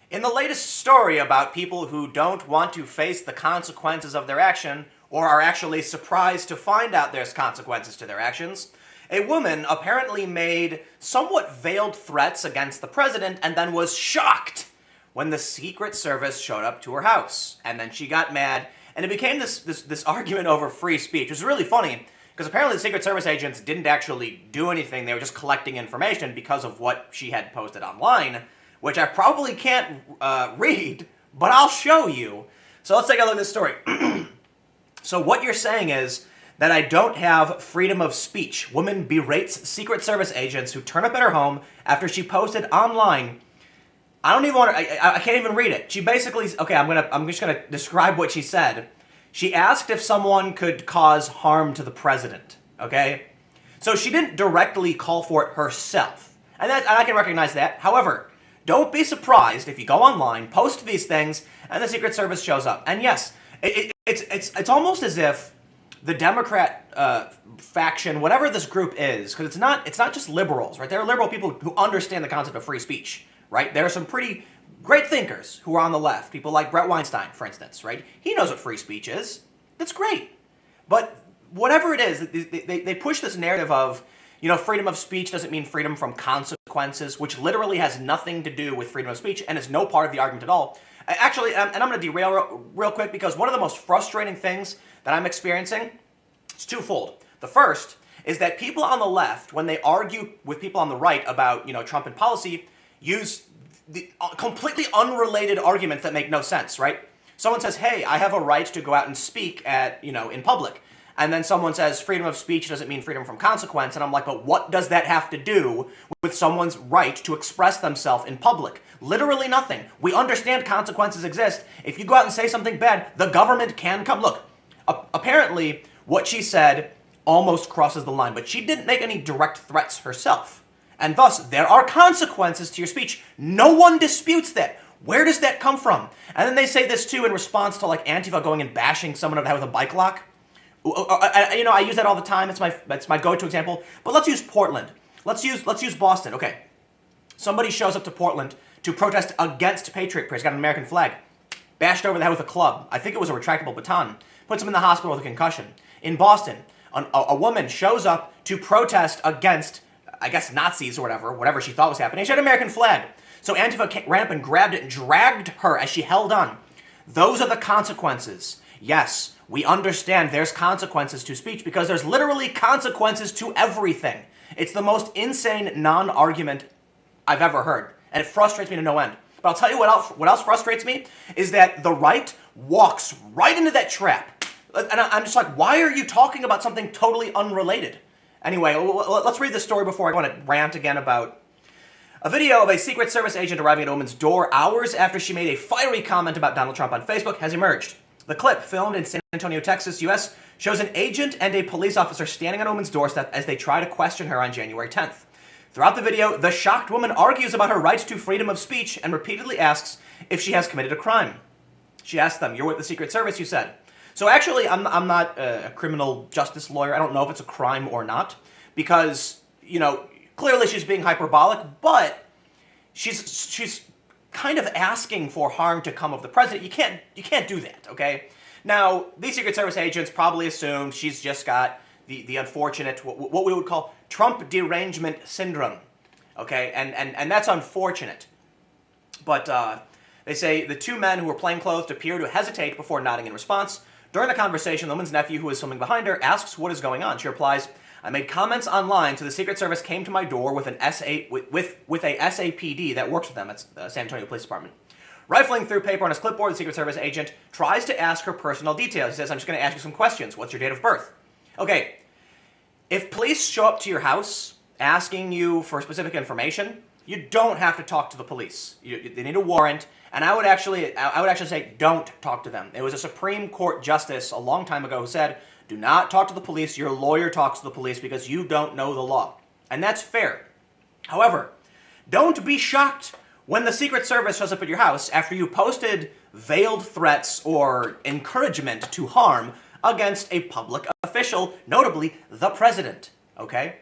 In the latest story about people who don't want to face the consequences of their action, or are actually surprised to find out there's consequences to their actions, a woman apparently made somewhat veiled threats against the president and then was shocked when the Secret Service showed up to her house. And then she got mad, and it became this argument over free speech. It was really funny, because apparently the Secret Service agents didn't actually do anything. They were just collecting information because of what she had posted online, which I probably can't read, but I'll show you. So let's take a look at this story. So what you're saying is that I don't have freedom of speech. Woman berates Secret Service agents who turn up at her home after she posted online. I don't even want to, I can't even read it. She basically, okay, I'm just gonna describe what she said. She asked if someone could cause harm to the president, okay? So she didn't directly call for it herself. And I can recognize that. However, don't be surprised if you go online, post these things, and the Secret Service shows up. And yes, it's almost as if the Democrat faction, whatever this group is, because it's not just liberals, right? There are liberal people who understand the concept of free speech, right? There are some pretty great thinkers who are on the left, people like Bret Weinstein, for instance, right? He knows what free speech is. That's great. But whatever it is, they push this narrative of, you know, freedom of speech doesn't mean freedom from consequences, which literally has nothing to do with freedom of speech and is no part of the argument at all. Actually, and I'm going to derail real quick, because one of the most frustrating things that I'm experiencing is twofold. The first is that people on the left, when they argue with people on the right about, you know, Trump and policy, use the completely unrelated arguments that make no sense, right? Someone says, hey, I have a right to go out and speak at, you know, in public. And then someone says freedom of speech doesn't mean freedom from consequence. And I'm like, but what does that have to do with someone's right to express themselves in public? Literally nothing. We understand consequences exist. If you go out and say something bad, the government can come. Look, apparently what she said almost crosses the line, but she didn't make any direct threats herself. And thus, there are consequences to your speech. No one disputes that. Where does that come from? And then they say this too in response to like Antifa going and bashing someone over the head with a bike lock. You know, I use that all the time. It's my go-to example. But let's use Portland. Let's use Boston. Okay, somebody shows up to Portland to protest against Patriot Prayer. He's got an American flag. Bashed over the head with a club. I think it was a retractable baton. Puts him in the hospital with a concussion. In Boston, a woman shows up to protest against, I guess, Nazis or whatever she thought was happening. She had an American flag. So Antifa ran up and grabbed it and dragged her as she held on. Those are the consequences. Yes, we understand there's consequences to speech because there's literally consequences to everything. It's the most insane non-argument I've ever heard, and it frustrates me to no end. But I'll tell you what else frustrates me is that the right walks right into that trap. And I'm just like, why are you talking about something totally unrelated? Anyway, let's read this story before I want to rant again about a video of a Secret Service agent arriving at a woman's door hours after she made a fiery comment about Donald Trump on Facebook has emerged. The clip, filmed in San Antonio, Texas, U.S., shows an agent and a police officer standing on a woman's doorstep as they try to question her on January 10th. Throughout the video, the shocked woman argues about her right to freedom of speech and repeatedly asks if she has committed a crime. She asks them, "You're with the Secret Service, you said." So actually, I'm not a criminal justice lawyer. I don't know if it's a crime or not, because, you know, clearly she's being hyperbolic, but she's kind of asking for harm to come of the president. You can't do that, okay? Now, these Secret Service agents probably assumed she's just got the unfortunate, what we would call Trump derangement syndrome, okay? And that's unfortunate. But they say the two men who were plainclothed appear to hesitate before nodding in response. During the conversation, the woman's nephew, who is filming behind her, asks what is going on. She replies, "I made comments online, so the Secret Service came to my door with a SAPD that works with them." It's San Antonio Police Department. Rifling through paper on his clipboard, the Secret Service agent tries to ask her personal details. He says, "I'm just going to ask you some questions. What's your date of birth?" Okay, if police show up to your house asking you for specific information, you don't have to talk to the police. They need a warrant, and I would actually say don't talk to them. It was a Supreme Court justice a long time ago who said, do not talk to the police. Your lawyer talks to the police because you don't know the law. And that's fair. However, don't be shocked when the Secret Service shows up at your house after you posted veiled threats or encouragement to harm against a public official, notably the president, okay?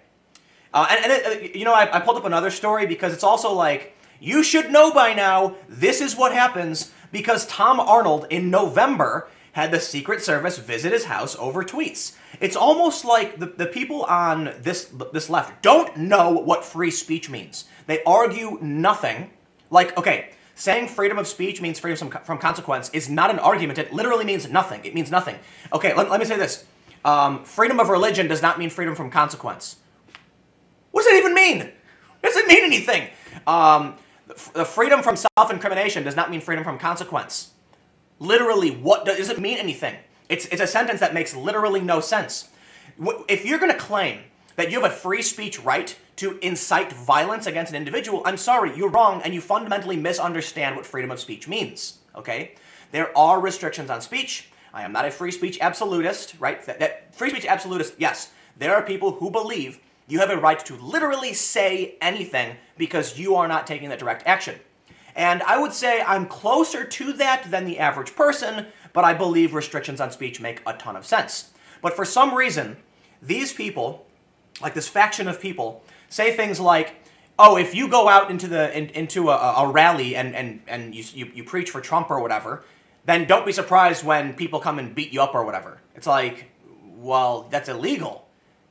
You know, I pulled up another story because it's also like, You should know by now this is what happens because Tom Arnold in November had the Secret Service visit his house over tweets. It's almost like the people on this left don't know what free speech means. They argue nothing. Like, okay, saying freedom of speech means freedom from consequence is not an argument. It literally means nothing. It means nothing. Okay, let me say this. Freedom of religion does not mean freedom from consequence. What does that even mean? It doesn't mean anything. The freedom from self-incrimination does not mean freedom from consequence. Literally, what does it mean anything? It's a sentence that makes literally no sense. If you're going to claim that you have a free speech right to incite violence against an individual, I'm sorry, you're wrong, and you fundamentally misunderstand what freedom of speech means, okay? There are restrictions on speech. I am not a free speech absolutist, right? That free speech absolutist, yes. There are people who believe you have a right to literally say anything because you are not taking that direct action. And I would say I'm closer to that than the average person, but I believe restrictions on speech make a ton of sense. But for some reason, these people, like this faction of people, say things like, oh, if you go out into a rally and you preach for Trump or whatever, then don't be surprised when people come and beat you up or whatever. It's like, well, that's illegal.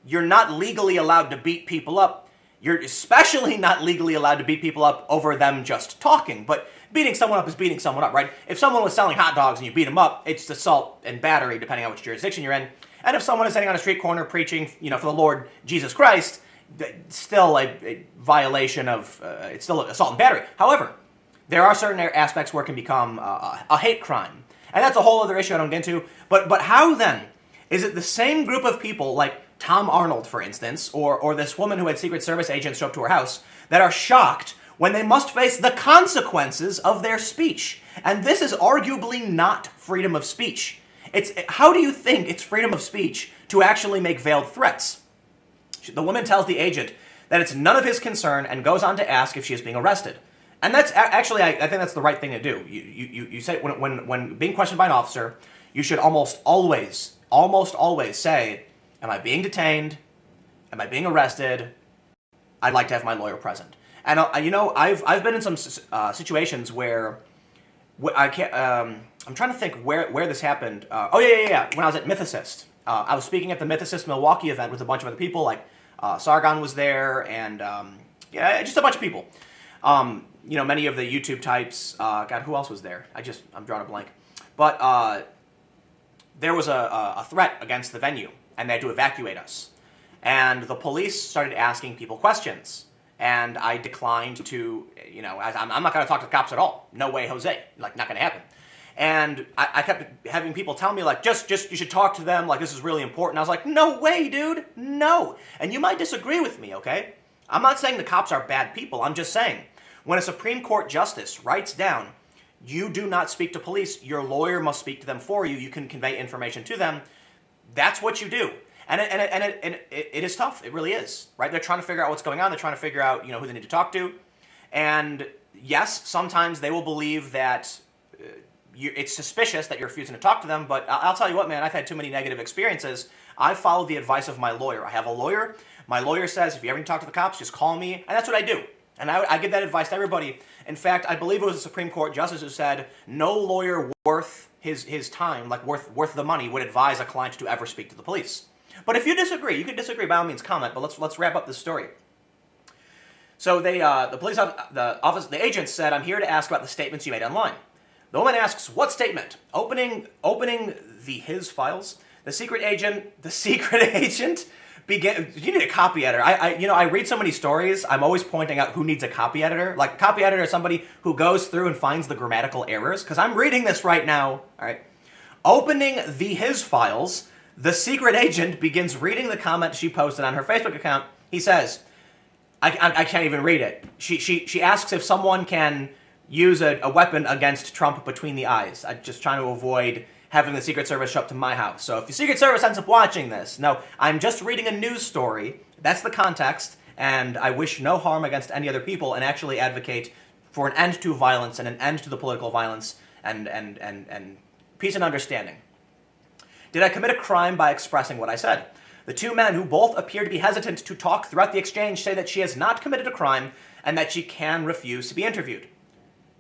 You're not legally allowed to beat people up. You're especially not legally allowed to beat people up over them just talking. But beating someone up is beating someone up, right? If someone was selling hot dogs and you beat them up, it's assault and battery, depending on which jurisdiction you're in. And if someone is sitting on a street corner preaching, for the Lord Jesus Christ, still a violation of, it's still assault and battery. However, there are certain aspects where it can become a hate crime. And that's a whole other issue I don't get into. But how then is it the same group of people, like Tom Arnold, for instance, or this woman who had Secret Service agents show up to her house, that are shocked when they must face the consequences of their speech? And this is arguably not freedom of speech. How do you think it's freedom of speech to actually make veiled threats? The woman tells the agent that it's none of his concern and goes on to ask if she is being arrested. And that's actually, I think that's the right thing to do. You say, when being questioned by an officer, you should almost always say, am I being detained? Am I being arrested? I'd like to have my lawyer present. And I've been in some situations where I can't. I'm trying to think where this happened. Yeah. When I was at Mythicist, I was speaking at the Mythicist Milwaukee event with a bunch of other people. Like Sargon was there, and just a bunch of people. Many of the YouTube types. God, who else was there? I'm drawing a blank. But there was a threat against the venue, and they had to evacuate us. And the police started asking people questions. And I declined to, I'm not going to talk to the cops at all. No way, Jose. Not going to happen. And I kept having people tell me, just you should talk to them, this is really important. I was like, no way, dude, no. And you might disagree with me, okay? I'm not saying the cops are bad people. I'm just saying, when a Supreme Court justice writes down, you do not speak to police, your lawyer must speak to them for you, you can convey information to them, that's what you do. And it is tough. It really is, right? They're trying to figure out what's going on. They're trying to figure out, who they need to talk to. And yes, sometimes they will believe that it's suspicious that you're refusing to talk to them. But I'll tell you what, man, I've had too many negative experiences. I followed the advice of my lawyer. I have a lawyer. My lawyer says, if you ever need to talk to the cops, just call me. And that's what I do. And I give that advice to everybody. In fact, I believe it was a Supreme Court justice who said, no lawyer worth his time, worth the money, would advise a client to ever speak to the police. But if you disagree, you can disagree, by all means comment, but let's wrap up this story. So the agent said, I'm here to ask about the statements you made online. The woman asks, what statement? Opening his files. The secret agent began, you need a copy editor. I read so many stories, I'm always pointing out who needs a copy editor. A copy editor is somebody who goes through and finds the grammatical errors, because I'm reading this right now, all right. Opening his files, the secret agent begins reading the comment she posted on her Facebook account. He says, I can't even read it. She asks if someone can use a weapon against Trump between the eyes. I'm just trying to avoid having the Secret Service show up to my house. So if the Secret Service ends up watching this, no, I'm just reading a news story. That's the context, and I wish no harm against any other people and actually advocate for an end to violence and an end to the political violence and peace and understanding. Did I commit a crime by expressing what I said? The two men, who both appear to be hesitant to talk throughout the exchange, say that she has not committed a crime and that she can refuse to be interviewed.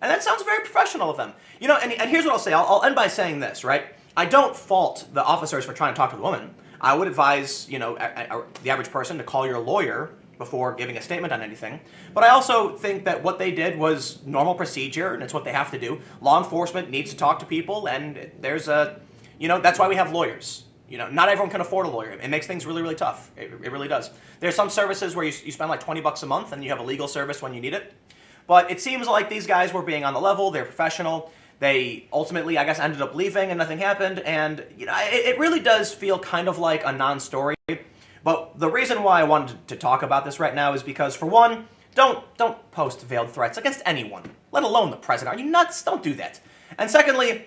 And that sounds very professional of them. You know, and here's what I'll say. I'll end by saying this, right? I don't fault the officers for trying to talk to the woman. I would advise, you know, the average person to call your lawyer before giving a statement on anything. But I also think that what they did was normal procedure, and it's what they have to do. Law enforcement needs to talk to people, and there's a, you know, that's why we have lawyers. You know, not everyone can afford a lawyer. It makes things really, really tough. It really does. There's some services where you spend like $20 a month, and you have a legal service when you need it. But it seems like these guys were being on the level. They're professional. They ultimately, I guess, ended up leaving and nothing happened. And, you know, it really does feel kind of like a non-story. But the reason why I wanted to talk about this right now is because, for one, don't post veiled threats against anyone, let alone the president. Are you nuts? Don't do that. And secondly,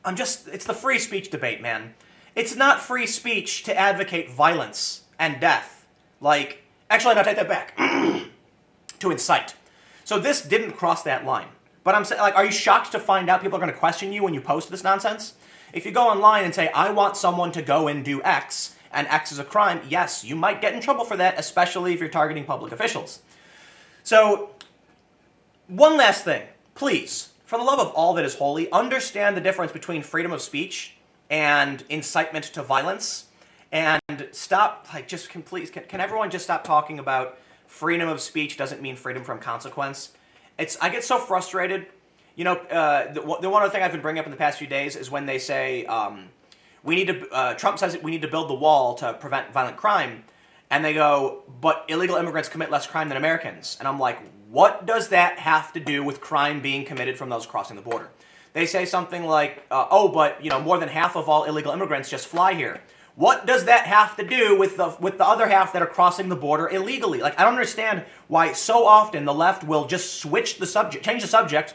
it's the free speech debate, man. It's not free speech to advocate violence and death. Like, actually, no, take that back. To incite. So this didn't cross that line. But I'm saying, like, are you shocked to find out people are going to question you when you post this nonsense? If you go online and say, I want someone to go and do X, and X is a crime, yes, you might get in trouble for that, especially if you're targeting public officials. So, one last thing. Please, for the love of all that is holy, understand the difference between freedom of speech and incitement to violence. And stop, like, just please, can everyone just stop talking about freedom of speech doesn't mean freedom from consequence? I get so frustrated. You know, the one other thing I've been bringing up in the past few days is when they say, Trump says that we need to build the wall to prevent violent crime. And they go, but illegal immigrants commit less crime than Americans. And I'm like, what does that have to do with crime being committed from those crossing the border? They say something like, oh, but, you know, more than half of all illegal immigrants just fly here. What does that have to do with the other half that are crossing the border illegally? Like, I don't understand why so often the left will just switch the subject, change the subject,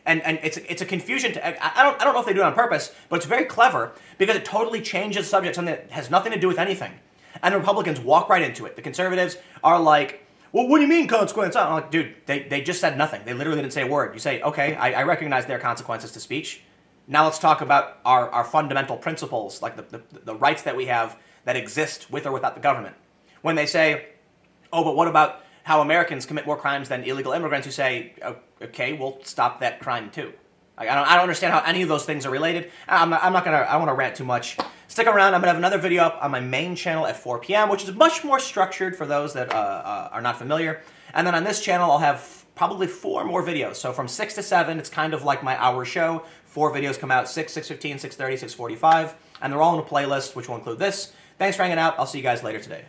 and it's a confusion. I don't know if they do it on purpose, but it's very clever because it totally changes the subject, something that has nothing to do with anything. And the Republicans walk right into it. The conservatives are like, well, what do you mean consequence? I'm like, dude, they just said nothing. They literally didn't say a word. You say, okay, I recognize there are consequences to speech. Now let's talk about our fundamental principles, like the rights that we have that exist with or without the government. When they say, oh, but what about how Americans commit more crimes than illegal immigrants, you say, okay, we'll stop that crime too. Like, I don't understand how any of those things are related. I don't want to rant too much. Stick around, I'm going to have another video up on my main channel at 4 p.m., which is much more structured for those that are not familiar. And then on this channel, I'll have probably 4 more videos. So from 6 to 7, it's kind of like my hour show. 4 videos come out, 6, 6:15, 6:30, 6:45, and they're all in a playlist, which will include this. Thanks for hanging out. I'll see you guys later today.